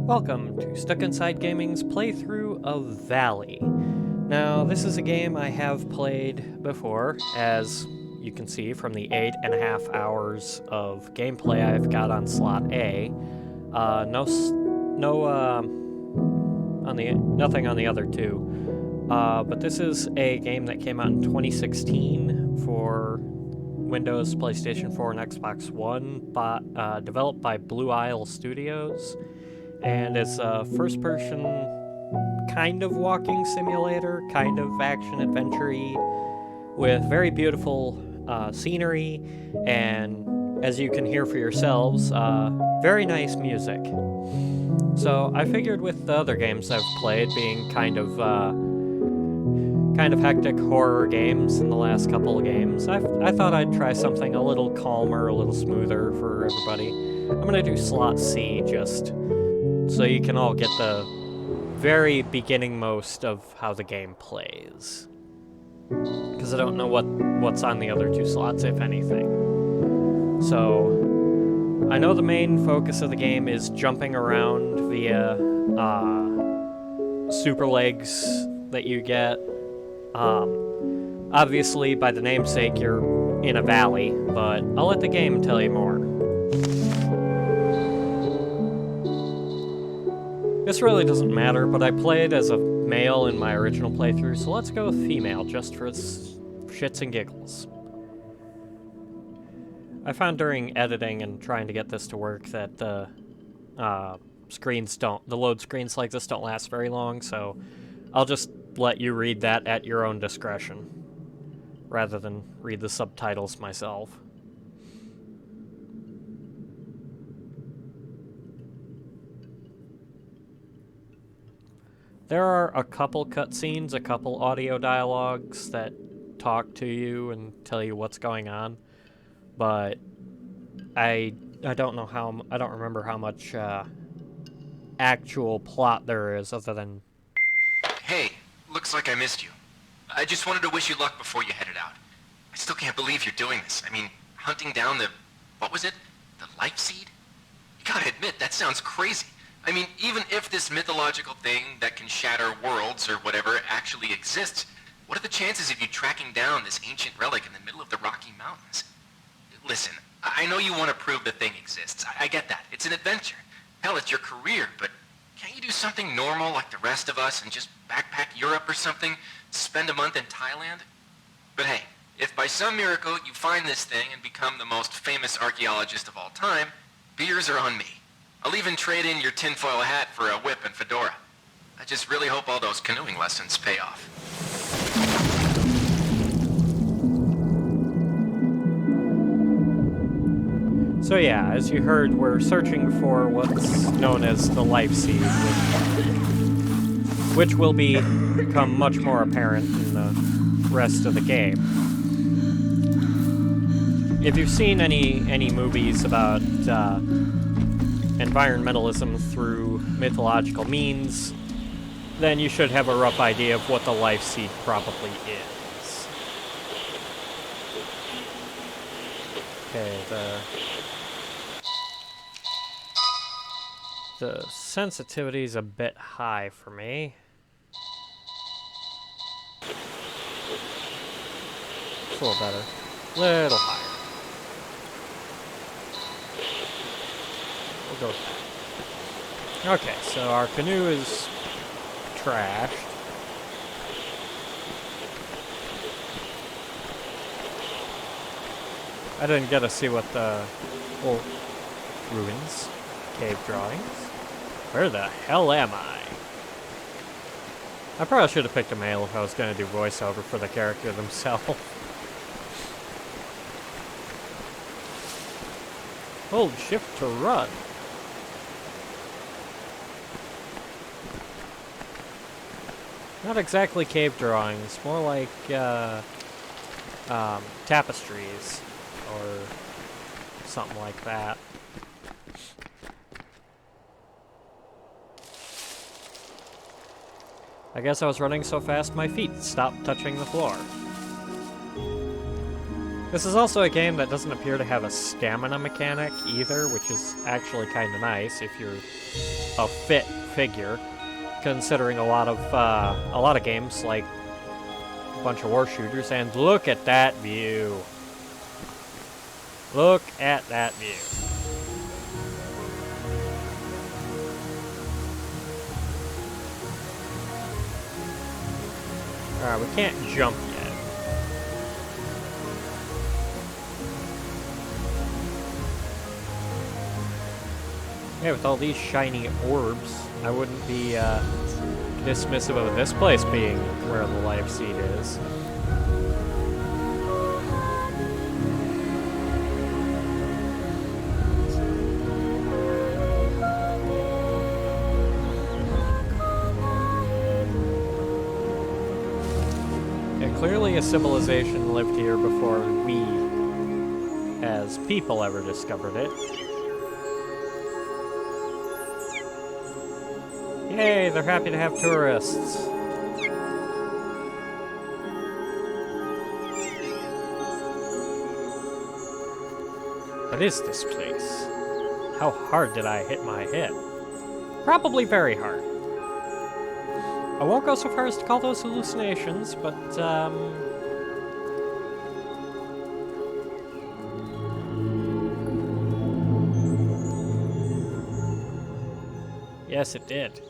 Welcome to Stuck Inside Gaming's playthrough of Valley. Now, this is a game I have played before, as you can see from the 8.5 hours of gameplay I've got on slot A. Nothing on the other two. But this is a game that came out in 2016 for Windows, PlayStation 4, and Xbox One, developed by Blue Isle Studios. And it's a first-person kind of walking simulator, kind of action-adventure-y, with very beautiful scenery, and as you can hear for yourselves, very nice music. So I figured with the other games I've played being kind of hectic horror games in the last couple of games, I thought I'd try something a little calmer, a little smoother for everybody. I'm going to do slot C just so you can all get the very beginning most of how the game plays. Because I don't know what's on the other two slots, if anything. So, I know the main focus of the game is jumping around via super legs that you get. Obviously, by the namesake, you're in a valley, but I'll let the game tell you more. This really doesn't matter, but I played as a male in my original playthrough, so let's go with female, just for shits and giggles. I found during editing and trying to get this to work that the load screens like this don't last very long, so I'll just let you read that at your own discretion, rather than read the subtitles myself. There are a couple cutscenes, a couple audio dialogues that talk to you and tell you what's going on, but I don't remember how much actual plot there is other than... Hey, looks like I missed you. I just wanted to wish you luck before you headed out. I still can't believe you're doing this. I mean, hunting down what was it? The Lifeseed? You gotta admit, that sounds crazy. I mean, even if this mythological thing that can shatter worlds or whatever actually exists, what are the chances of you tracking down this ancient relic in the middle of the Rocky Mountains? Listen, I know you want to prove the thing exists. I get that. It's an adventure. Hell, it's your career, but can't you do something normal like the rest of us and just backpack Europe or something? Spend a month in Thailand? But hey, if by some miracle you find this thing and become the most famous archaeologist of all time, beers are on me. I'll even trade in your tinfoil hat for a whip and fedora. I just really hope all those canoeing lessons pay off. So yeah, as you heard, we're searching for what's known as the Lifeseed, which will become much more apparent in the rest of the game. If you've seen any movies about environmentalism through mythological means, then you should have a rough idea of what the Lifeseed probably is. Okay, the sensitivity's a bit high for me. It's a little better. Little higher. We'll go with that. Okay, so our canoe is trashed. I didn't get to see what the ruins, cave drawings. Where the hell am I? I probably should have picked a male if I was going to do voiceover for the character themselves. Hold shift to run. Not exactly cave drawings, more like tapestries or something like that. I guess I was running so fast my feet stopped touching the floor. This is also a game that doesn't appear to have a stamina mechanic either, which is actually kind of nice if you're a fit figure, considering a lot of games like a bunch of war shooters. And look at that view! Look at that view! Alright, we can't jump yet. Yeah, with all these shiny orbs, I wouldn't be dismissive of this place being where the Lifeseed is. Yeah, clearly a civilization lived here before we, as people, ever discovered it. Yay, they're happy to have tourists. What is this place? How hard did I hit my head? Probably very hard. I won't go so far as to call those hallucinations, but, yes, it did.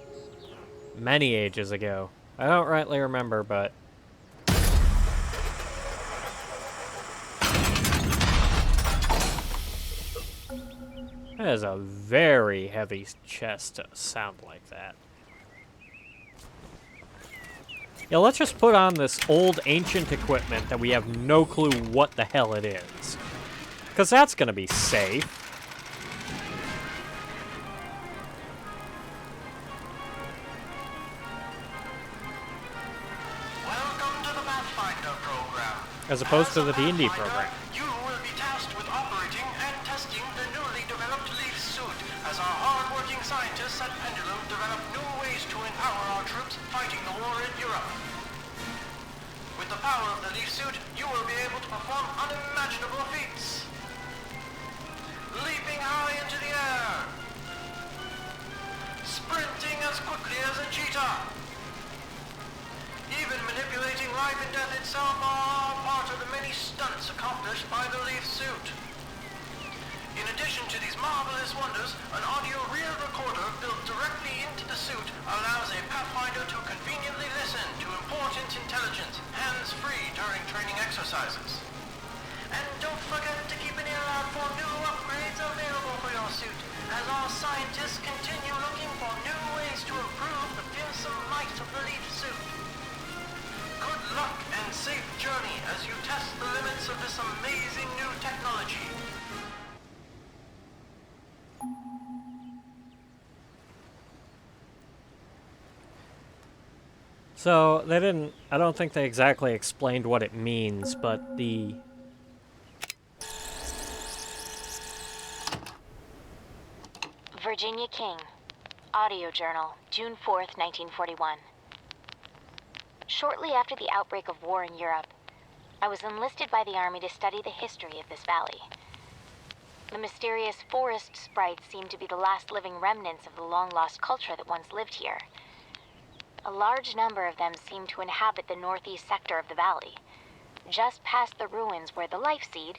Many ages ago. I don't rightly remember, but... That is a very heavy chest to sound like that. Yeah, let's just put on this old ancient equipment that we have no clue what the hell it is. Because that's gonna be safe. As opposed to the D&D program. You will be tasked with operating and testing the newly developed Leaf suit, as our hard-working scientists at Pendulum develop new ways to empower our troops fighting the war in Europe. With the power of the Leaf suit, you will be able to perform unimaginable feats. Leaping high into the air. Sprinting as quickly as a cheetah. Even manipulating life and death itself are part of the many stunts accomplished by the Leaf suit. In addition to these marvelous wonders, an audio rear recorder built directly into the suit allows a Pathfinder to conveniently listen to important intelligence, hands-free during training exercises. And don't forget to keep an ear out for new upgrades available for your suit, as our scientists continue looking for new ways to improve the fearsome might of the Leaf suit. Good luck and safe journey as you test the limits of this amazing new technology. So, they didn't... I don't think they exactly explained what it means, but the... Virginia King. Audio Journal, June 4th, 1941. Shortly after the outbreak of war in Europe, I was enlisted by the Army to study the history of this valley. The mysterious forest sprites seem to be the last living remnants of the long-lost culture that once lived here. A large number of them seem to inhabit the northeast sector of the valley, just past the ruins where the Lifeseed,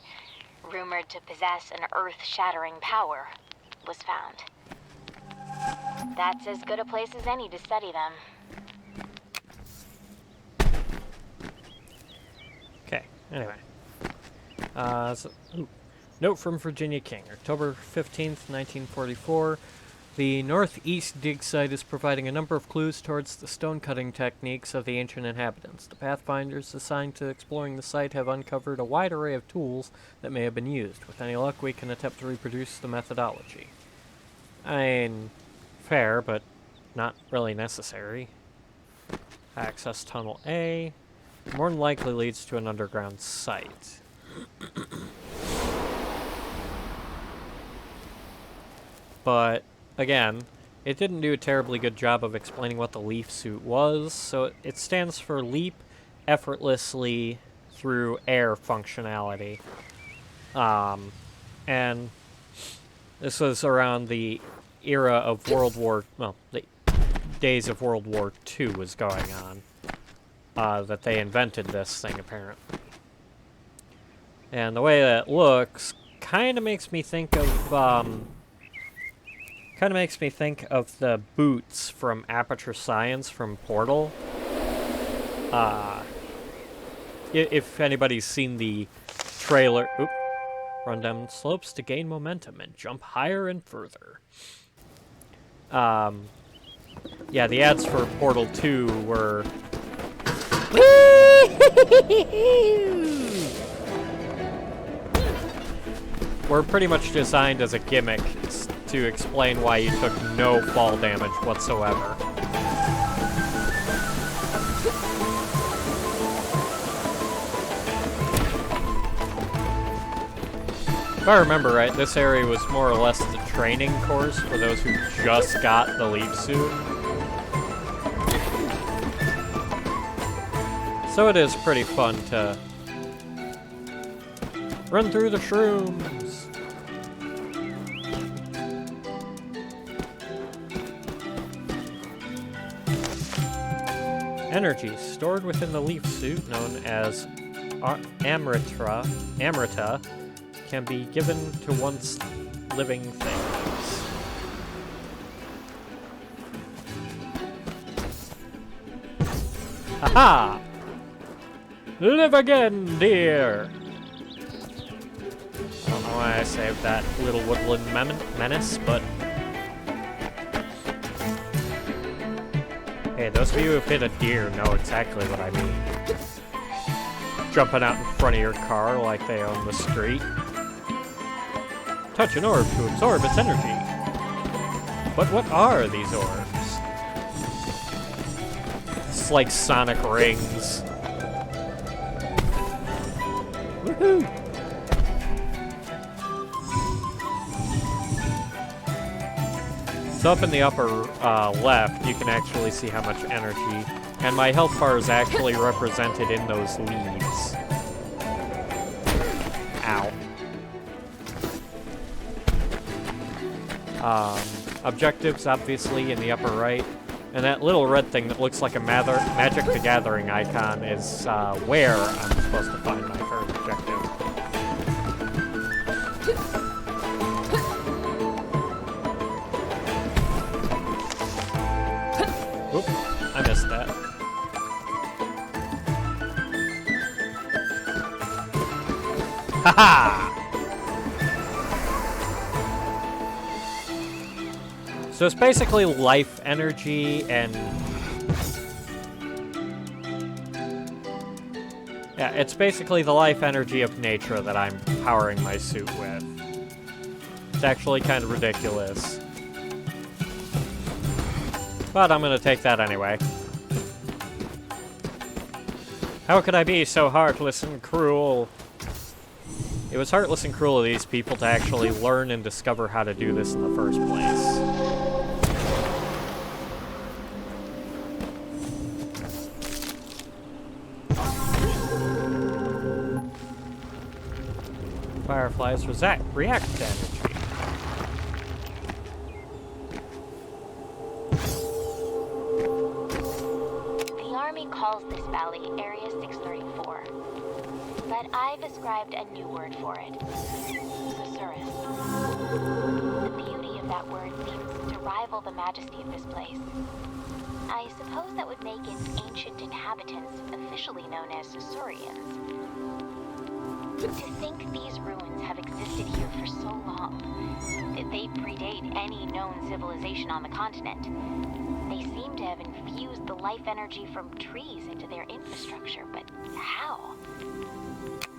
rumored to possess an earth-shattering power, was found. That's as good a place as any to study them. Anyway. Note from Virginia King, October 15th, 1944. The northeast dig site is providing a number of clues towards the stone-cutting techniques of the ancient inhabitants. The Pathfinders assigned to exploring the site have uncovered a wide array of tools that may have been used. With any luck, we can attempt to reproduce the methodology. I mean, fair, but not really necessary. Access Tunnel A. More than likely leads to an underground site. But, again, it didn't do a terribly good job of explaining what the Leaf suit was, so it stands for Leap Effortlessly through air functionality. And this was around the era of World War, well, the days of World War II was going on, that they invented this thing, apparently. And the way that it looks kind of makes me think of, the boots from Aperture Science from Portal. If anybody's seen the trailer, run down slopes to gain momentum and jump higher and further. Yeah, the ads for Portal 2 were pretty much designed as a gimmick to explain why you took no fall damage whatsoever. If I remember right, this area was more or less the training course for those who just got the leaf suit. So it is pretty fun to run through the shrooms. Energy stored within the leaf suit, known as Amrita, can be given to once living things. Haha! Live again, dear! I don't know why I saved that little woodland menace, but... Hey, those of you who've hit a deer know exactly what I mean. Jumping out in front of your car like they own the street. Touch an orb to absorb its energy. But what are these orbs? It's like sonic rings. Woohoo! So up in the upper left, you can actually see how much energy, and my health bar is actually represented in those leaves. Ow. Objectives, obviously, in the upper right. And that little red thing that looks like a Magic the Gathering icon is where I'm supposed to find my first objective. Oop, I missed that. Haha! So it's basically life energy and... Yeah, it's basically the life energy of nature that I'm powering my suit with. It's actually kind of ridiculous. But I'm gonna take that anyway. How could I be so heartless and cruel? It was heartless and cruel of these people to actually learn and discover how to do this in the first place. Fireflies react to energy. The Army calls this valley Area 634, but I've ascribed a new word for it. Susurrus. The beauty of that word seems to rival the majesty of this place. I suppose that would make its ancient inhabitants officially known as Susurians. To think these ruins have existed here for so long, that they predate any known civilization on the continent. They seem to have infused the life energy from trees into their infrastructure, but how?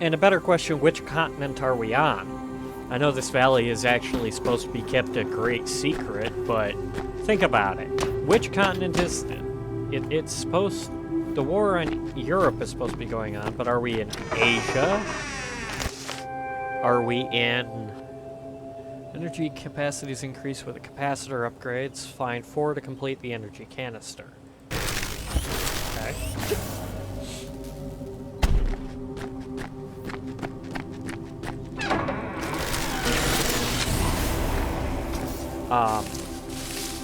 And a better question, which continent are we on? I know this valley is actually supposed to be kept a great secret, but think about it. Which continent is it? It's supposed... The war in Europe is supposed to be going on, but are we in Asia? Are we in... Energy capacities increase with the capacitor upgrades. Find 4 to complete the energy canister. Okay.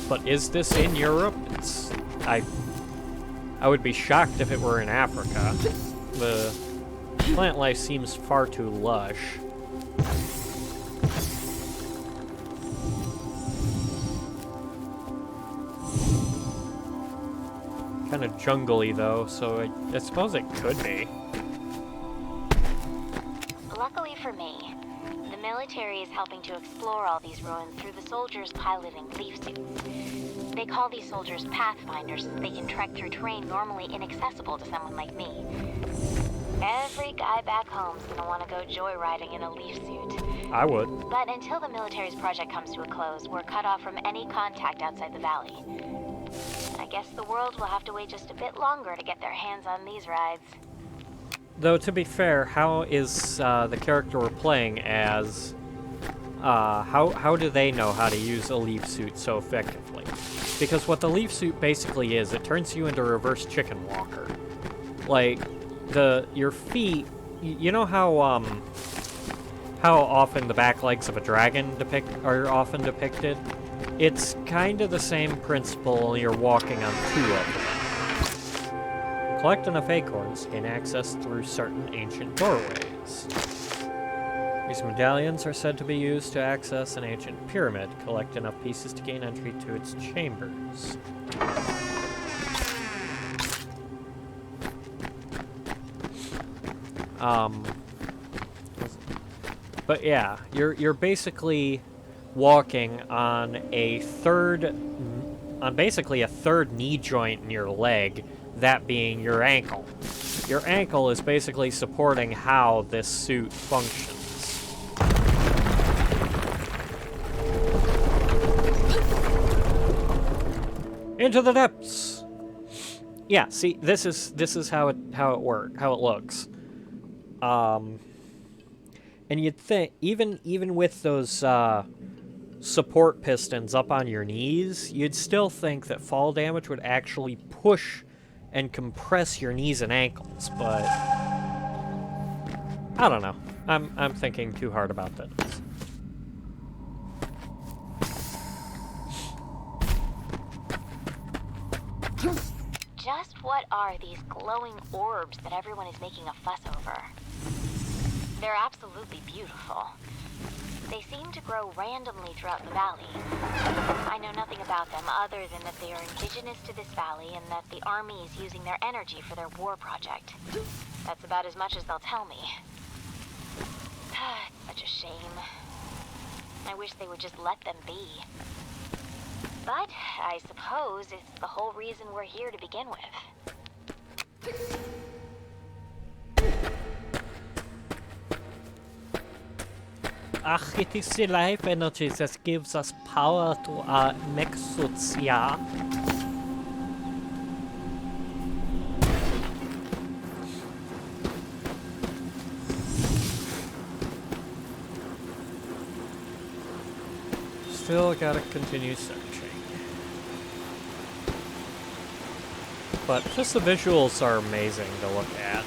But is this in Europe? I would be shocked if it were in Africa. The plant life seems far too lush. Kind of jungly though, so I suppose it could be. Luckily for me, the military is helping to explore all these ruins through the soldiers piloting leaf suits. They call these soldiers pathfinders since they can trek through terrain normally inaccessible to someone like me. Every guy back home's gonna want to go joyriding in a leaf suit. I would. But until the military's project comes to a close, we're cut off from any contact outside the valley. I guess the world will have to wait just a bit longer to get their hands on these rides. Though, to be fair, how is the character we're playing as... how do they know how to use a leaf suit so effectively? Because what the leaf suit basically is, it turns you into a reverse chicken walker. Like, your feet... You know how often the back legs of a dragon are often depicted? It's kind of the same principle, you're walking on two of them. Collect enough acorns, gain access through certain ancient doorways. These medallions are said to be used to access an ancient pyramid. Collect enough pieces to gain entry to its chambers. But yeah, you're basically walking on basically a third knee joint in your leg, that being your ankle. Your ankle is basically supporting how this suit functions. Into the depths. Yeah, see, this is how it looks. And you'd think even with those support pistons up on your knees, you'd still think that fall damage would actually push and compress your knees and ankles, but I don't know. I'm thinking too hard about this. Just what are these glowing orbs that everyone is making a fuss over? They're absolutely beautiful. They seem to grow randomly throughout the valley. I know nothing about them other than that they are indigenous to this valley and that the army is using their energy for their war project. That's about as much as they'll tell me. It's such a shame. I wish they would just let them be. But I suppose it's the whole reason we're here to begin with. It is the life energy that gives us power to our mech suits, yeah. Still gotta continue searching. But just the visuals are amazing to look at.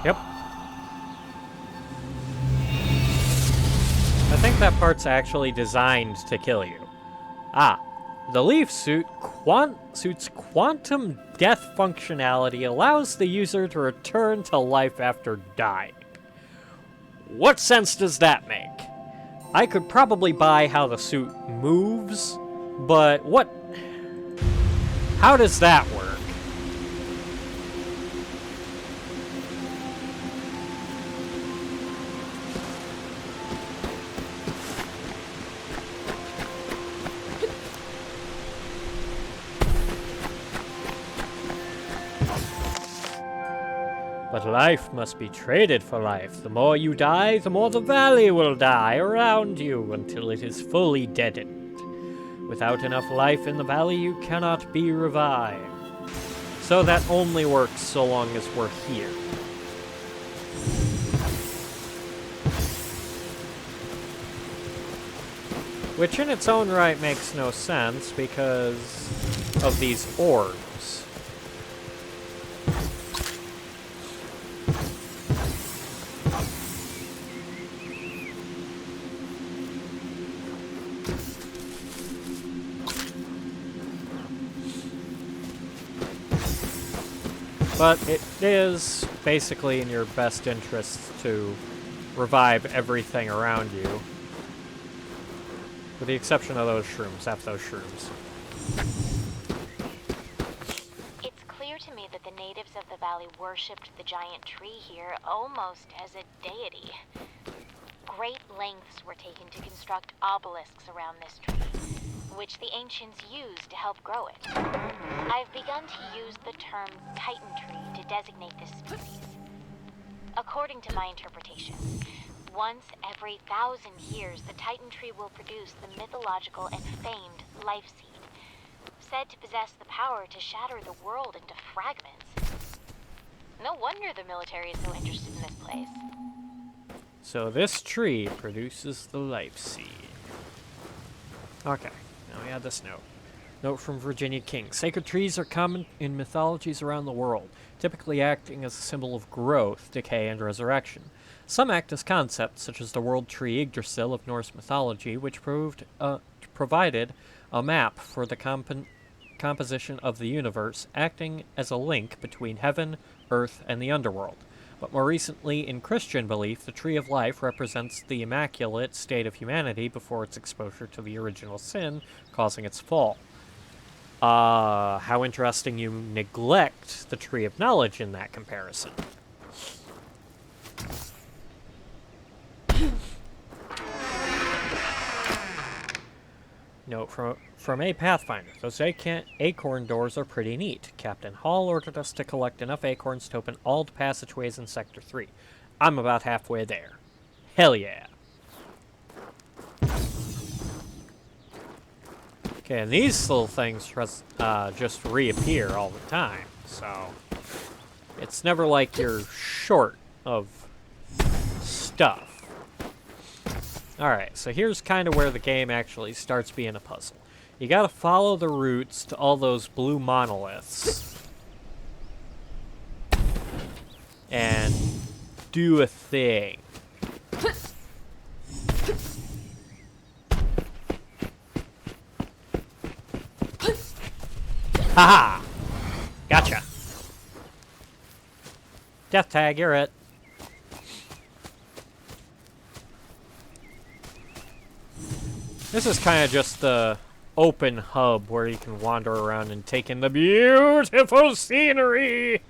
Yep. I think that part's actually designed to kill you. The leaf suit's quantum death functionality allows the user to return to life after dying. What sense does that make? I could probably buy how the suit moves, but how does that work? But life must be traded for life. The more you die, the more the valley will die around you until it is fully deadened. Without enough life in the valley, you cannot be revived. So that only works so long as we're here. Which in its own right makes no sense because of these orbs. But it is basically in your best interest to revive everything around you. With the exception of those shrooms, half those shrooms. It's clear to me that the natives of the valley worshipped the giant tree here almost as a deity. Great lengths were taken to construct obelisks around this tree, which the ancients used to help grow it. I've begun to use the term Titan tree to designate this species. According to my interpretation, once every 1,000 years, the Titan tree will produce the mythological and famed Lifeseed, said to possess the power to shatter the world into fragments. No wonder the military is so interested in this place. So this tree produces the Lifeseed. Okay, now we have this note. Note from Virginia King. Sacred trees are common in mythologies around the world, typically acting as a symbol of growth, decay, and resurrection. Some act as concepts, such as the world tree Yggdrasil of Norse mythology, which provided a map for the composition of the universe, acting as a link between heaven, earth, and the underworld. But more recently, in Christian belief, the Tree of Life represents the immaculate state of humanity before its exposure to the original sin, causing its fall. How interesting you neglect the Tree of Knowledge in that comparison. Note from a Pathfinder. Those acorn doors are pretty neat. Captain Hall ordered us to collect enough acorns to open all the passageways in Sector 3. I'm about halfway there. Hell yeah. Okay, and these little things just reappear all the time, so it's never like you're short of stuff. Alright, so here's kind of where the game actually starts being a puzzle. You gotta follow the routes to all those blue monoliths. And do a thing. Haha! Gotcha. Death tag, you're it. This is kind of just the open hub where you can wander around and take in the beautiful scenery.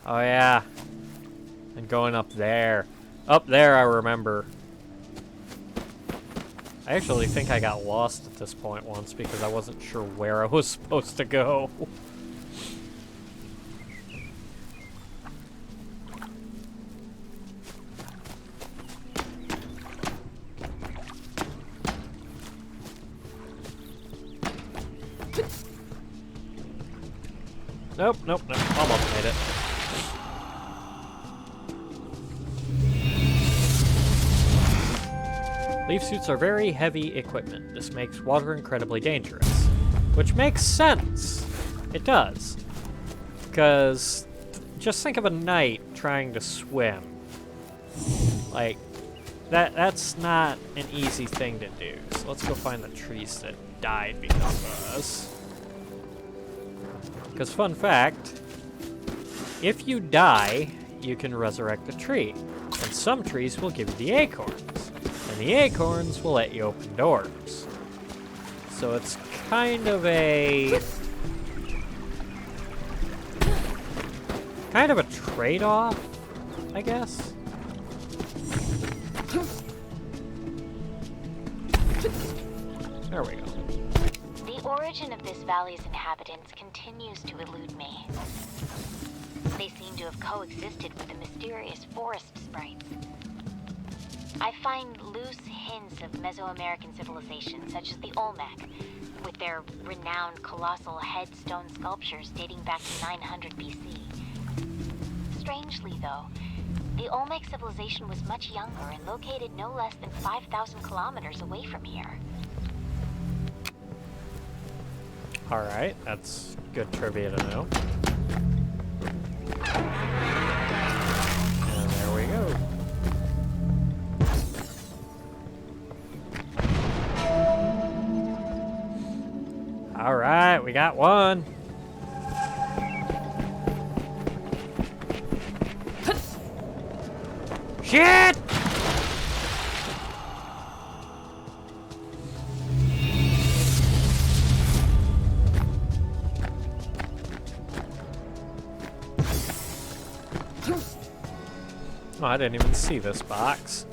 Oh yeah. And going up there. Up there I remember. I actually think I got lost at this point once because I wasn't sure where I was supposed to go. Nope, nope, nope. Almost made it. Leaf suits are very heavy equipment. This makes water incredibly dangerous. Which makes sense. It does. Because just think of a knight trying to swim. Like, that's not an easy thing to do. So let's go find the trees that died because of us. Because fun fact, if you die, you can resurrect a tree. And some trees will give you the acorns. And the acorns will let you open doors. So it's kind of a trade-off, I guess. There we go. The origin of this valley's inhabitants continues to elude me. They seem to have coexisted with the mysterious forest sprites. I find loose hints of Mesoamerican civilization, such as the Olmec, with their renowned colossal headstone sculptures dating back to 900 BC. Strangely, though, The Olmec civilization was much younger and located no less than 5,000 kilometers away from here. Alright, that's good trivia to know. And there we go. Alright, we got one. Shit! Oh, I didn't even see this box.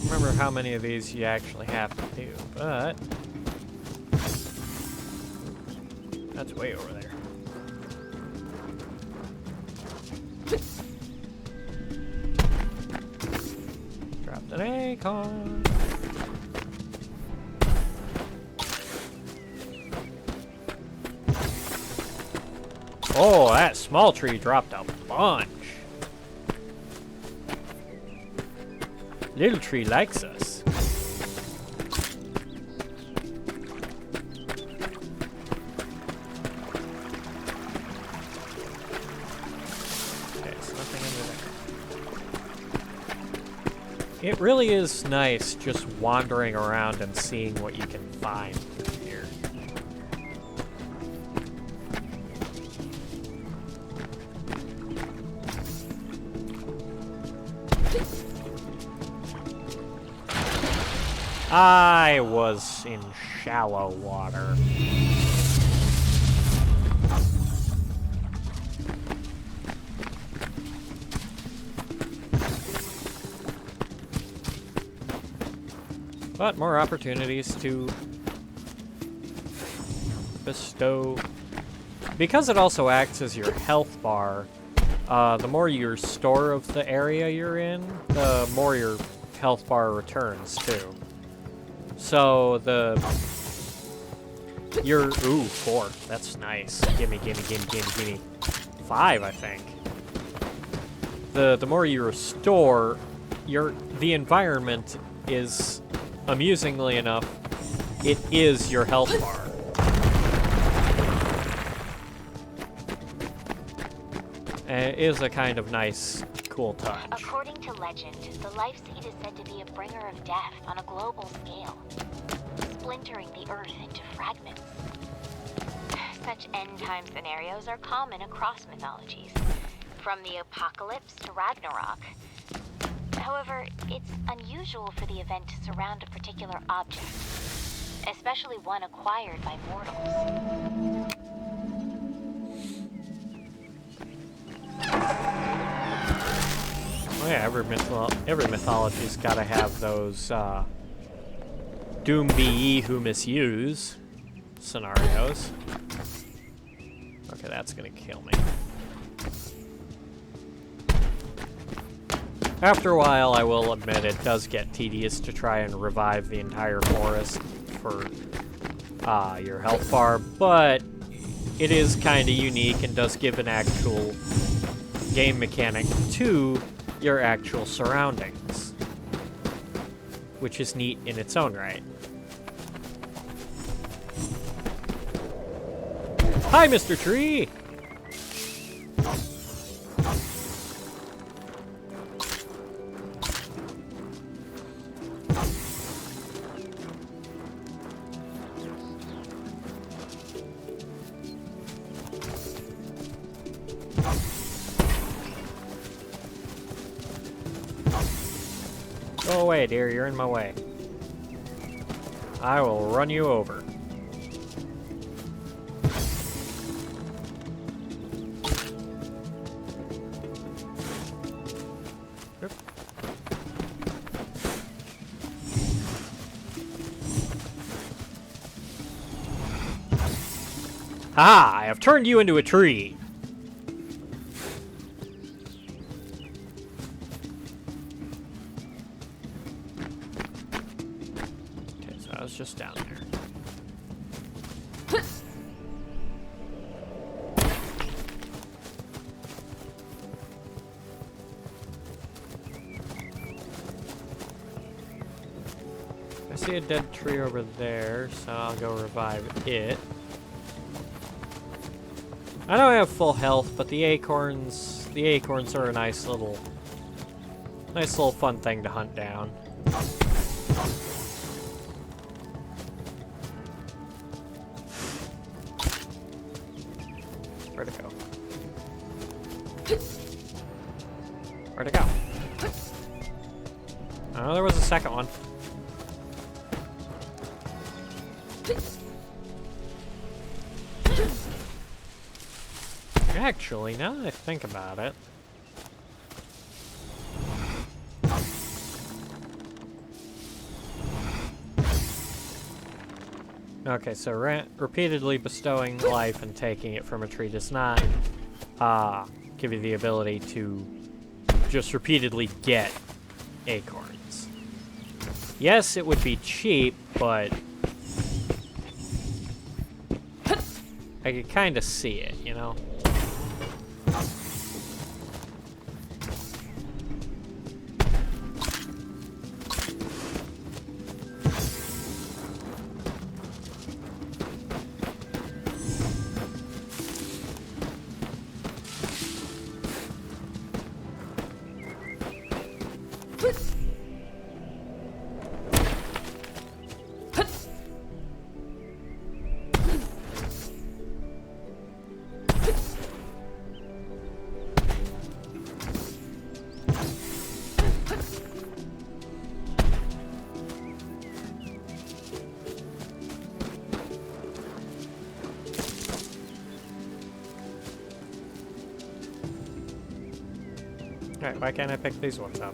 Remember how many of these you actually have to do, but that's way over there. Dropped an acorn. Oh, that small tree dropped a bunch. Little tree likes us. Okay, so nothing under there. It really is nice just wandering around and seeing what you can find through here. I was in shallow water. But more opportunities to bestow. Because it also acts as your health bar, the more you restore of the area you're in, the more your health bar returns too. So ooh, 4. That's nice. Gimme. 5, I think. The more you restore, the environment is, amusingly enough, it is your health bar. And it is a kind of nice, cool touch. According to legend, the Lifeseed is said to be a bringer of death on a global scale, splintering the earth into fragments. Such end-time scenarios are common across mythologies, from the apocalypse to Ragnarok. However, it's unusual for the event to surround a particular object, especially one acquired by mortals. Oh yeah, every mythology's gotta have those, doom be ye who misuse scenarios. Okay, that's gonna kill me. After a while, I will admit it does get tedious to try and revive the entire forest for your health bar, but it is kind of unique and does give an actual game mechanic to your actual surroundings, which is neat in its own right. Hi, Mr. Tree! Go away, dear. You're in my way. I will run you over. Ha! I have turned you into a tree! Okay, so I was just down there. I see a dead tree over there, so I'll go revive it. I know I have full health, but the acorns are a nice little fun thing to hunt down. Where'd it go? Where'd it go? Oh, there was a second one. Actually, now that I think about it... Okay, so repeatedly bestowing life and taking it from a tree does not give you the ability to just repeatedly get acorns. Yes, it would be cheap, but I could kind of see it, you know? Alright, why can't I pick these ones up?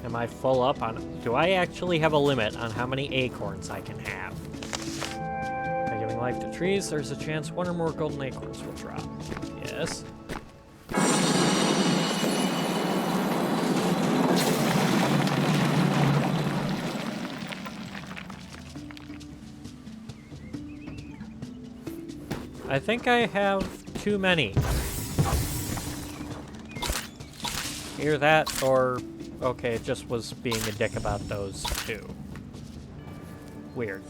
Am I full up on... Do I actually have a limit on how many acorns I can have? By giving life to trees, there's a chance one or more golden acorns will drop. Yes. I think I have too many. Either that, or... Okay, it just was being a dick about those two. Weird.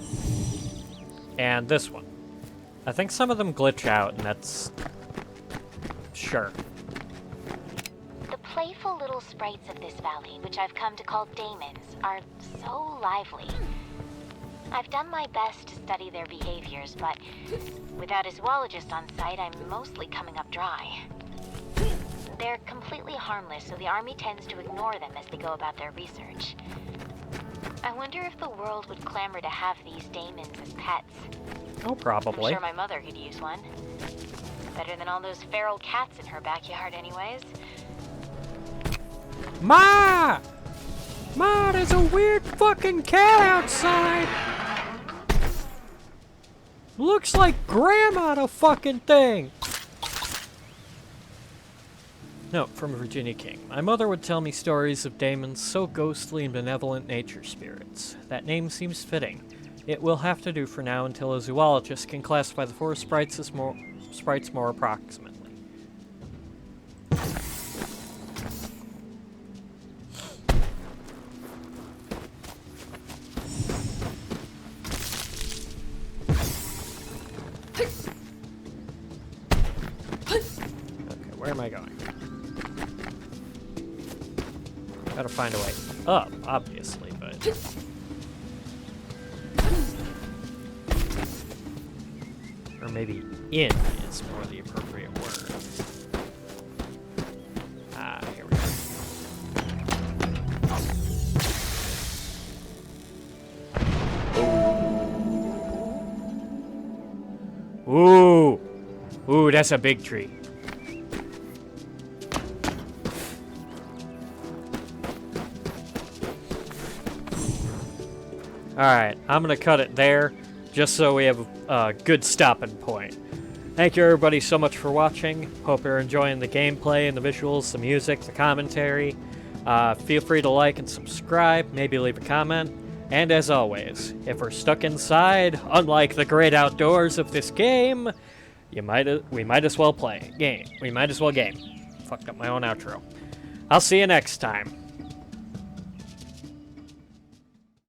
And this one. I think some of them glitch out, and that's... Sure. The playful little sprites of this valley, which I've come to call daemons, are so lively. I've done my best to study their behaviors, but without a zoologist on site, I'm mostly coming up dry. They're completely harmless, so the army tends to ignore them as they go about their research. I wonder if the world would clamor to have these daemons as pets. Oh, probably. I'm sure my mother could use one. Better than all those feral cats in her backyard anyways. Ma! Ma, there's a weird fucking cat outside! Looks like Grandma, the fucking thing! Note from Virginia King. My mother would tell me stories of daemons so ghostly and benevolent nature spirits. That name seems fitting. It will have to do for now until a zoologist can classify the forest sprites as sprites more approximately. Okay, where am I going? Gotta find a way up, obviously, but... Or maybe in is more the appropriate word. Ah, here we go. Ooh! Ooh, that's a big tree. Alright, I'm gonna cut it there, just so we have a good stopping point. Thank you everybody so much for watching. Hope you're enjoying the gameplay and the visuals, the music, the commentary. Feel free to like and subscribe, maybe leave a comment. And as always, if we're stuck inside, unlike the great outdoors of this game, we might as well play. We might as well game. Fucked up my own outro. I'll see you next time.